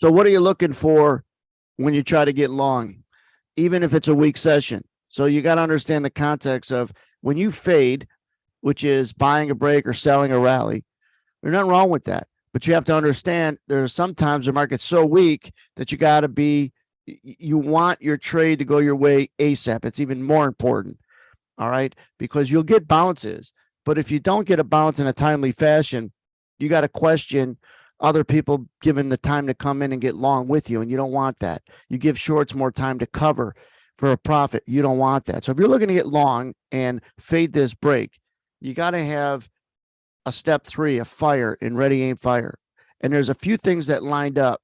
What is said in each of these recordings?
So what are you looking for when you try to get long, even if it's a weak session? So you got to understand the context of when you fade, which is buying a break or selling a rally. There's nothing wrong with that. But you have to understand there's sometimes the market's so weak that you want your trade to go your way ASAP. It's even more important. All right. Because you'll get bounces. But if you don't get a bounce in a timely fashion, you got to question other people given the time to come in and get long with you. And you don't want that. You give shorts more time to cover for a profit. You don't want that. So if you're looking to get long and fade this break, you got to have a step 3, a fire in ready, aim, fire. And there's a few things that lined up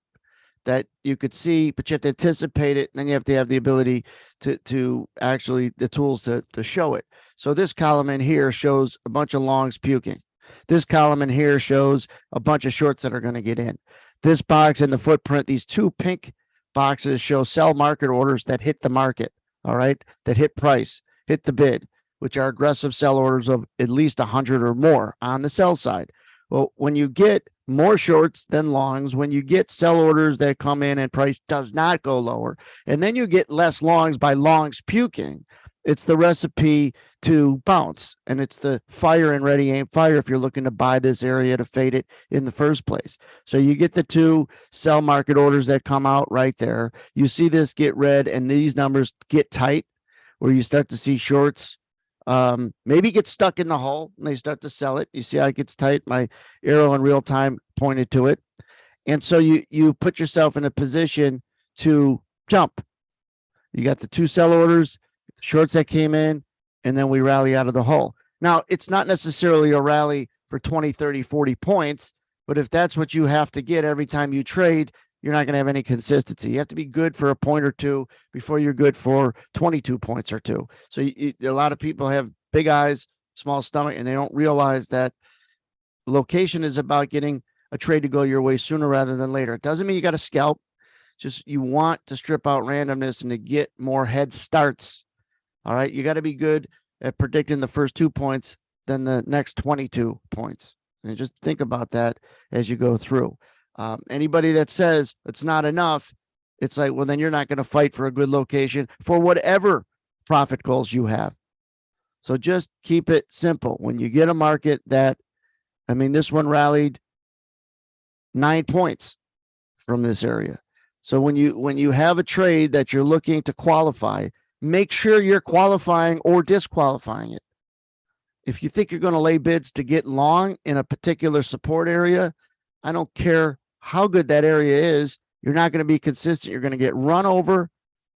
that you could see, but you have to anticipate it. And then you have to have the ability to actually the tools to show it. So this column in here shows a bunch of longs puking. This column in here shows a bunch of shorts that are going to get in. This box in the footprint, these 2 pink boxes show sell market orders that hit the market. All right. That hit price, hit the bid, which are aggressive sell orders of at least 100 or more on the sell side. Well, when you get more shorts than longs, when you get sell orders that come in and price does not go lower, and then you get less longs by longs puking, it's the recipe to bounce. And it's the fire and ready, aim, fire if you're looking to buy this area to fade it in the first place. So you get the 2 sell market orders that come out right there. You see this get red and these numbers get tight where you start to see shorts maybe get stuck in the hole and they start to sell it. You see how it gets tight. My arrow in real time pointed to it. And so you put yourself in a position to jump. You got the 2 sell orders, shorts that came in, and then we rally out of the hole. Now, it's not necessarily a rally for 20, 30, 40 points, but if that's what you have to get every time you trade, you're not going to have any consistency. You have to be good for a point or 2 before you're good for 22 points or 2. So a lot of people have big eyes, small stomach, and they don't realize that location is about getting a trade to go your way sooner rather than later. It doesn't mean you got to scalp. Just you want to strip out randomness and to get more head starts. All right. You got to be good at predicting the first 2 points, then the next 22 points. And just think about that as you go through. Anybody that says it's not enough, it's like, well, then you're not going to fight for a good location for whatever profit goals you have. So just keep it simple. When you get a market that, I mean, this one rallied 9 points from this area. So when you have a trade that you're looking to qualify, make sure you're qualifying or disqualifying it. If you think you're going to lay bids to get long in a particular support area, I don't care how good that area is, you're not going to be consistent. You're going to get run over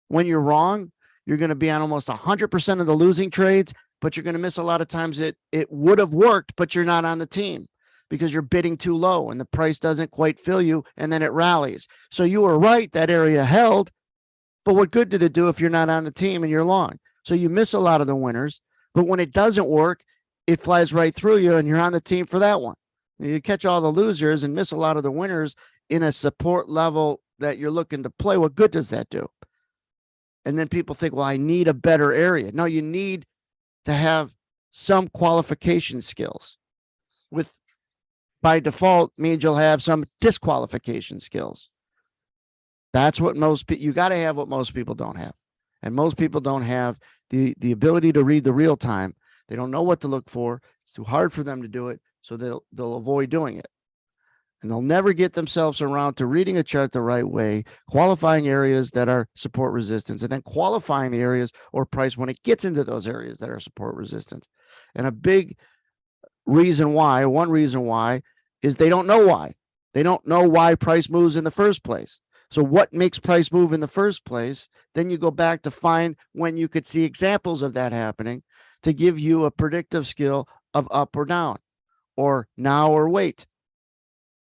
when you're wrong. You're going to be on almost 100% of the losing trades, but you're going to miss a lot of times it would have worked, but you're not on the team because you're bidding too low and the price doesn't quite fill you and then it rallies. So you were right, that area held, but what good did it do if you're not on the team and you're long? So you miss a lot of the winners, but when it doesn't work, it flies right through you and you're on the team for that one. You catch all the losers and miss a lot of the winners in a support level that you're looking to play. What good does that do? And then people think, well, I need a better area. No, you need to have some qualification skills. With by default means you'll have some disqualification skills. That's what you got to have what most people don't have. And most people don't have the ability to read the real time. They don't know what to look for. It's too hard for them to do it. So they'll avoid doing it. And they'll never get themselves around to reading a chart the right way, qualifying areas that are support resistance, and then qualifying the areas or price when it gets into those areas that are support resistance. And one reason why is they don't know why. They don't know why price moves in the first place. So what makes price move in the first place? Then you go back to find when you could see examples of that happening to give you a predictive skill of up or down, or now or wait.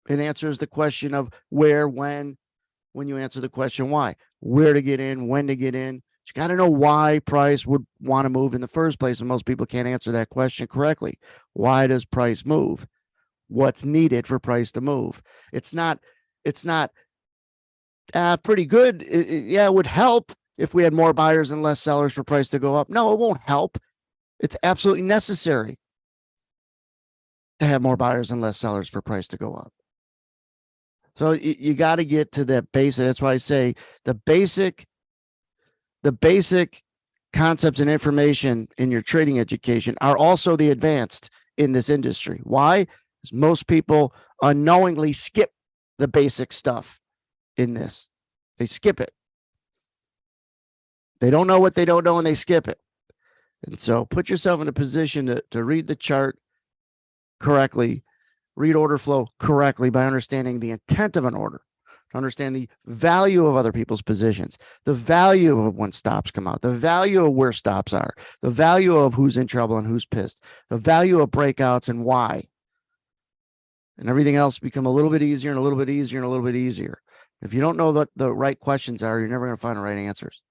It answers the question of where, when you answer the question why, where to get in, when to get in. You got to know why price would want to move in the first place. And most people can't answer that question correctly. Why does price move? What's needed for price to move? It's not pretty good. It would help if we had more buyers and less sellers for price to go up. No, it won't help. It's absolutely necessary to have more buyers and less sellers for price to go up. So you got to get to that basic. That's why I say the basic concepts and information in your trading education are also the advanced in this industry. Why? Because most people unknowingly skip the basic stuff in this. They skip it. They don't know what they don't know and they skip it. And so put yourself in a position to read the chart correctly, read order flow correctly by understanding the intent of an order, to understand the value of other people's positions, the value of when stops come out, the value of where stops are, the value of who's in trouble and who's pissed, the value of breakouts and why. And everything else become a little bit easier and a little bit easier and a little bit easier. If you don't know what the right questions are, you're never going to find the right answers.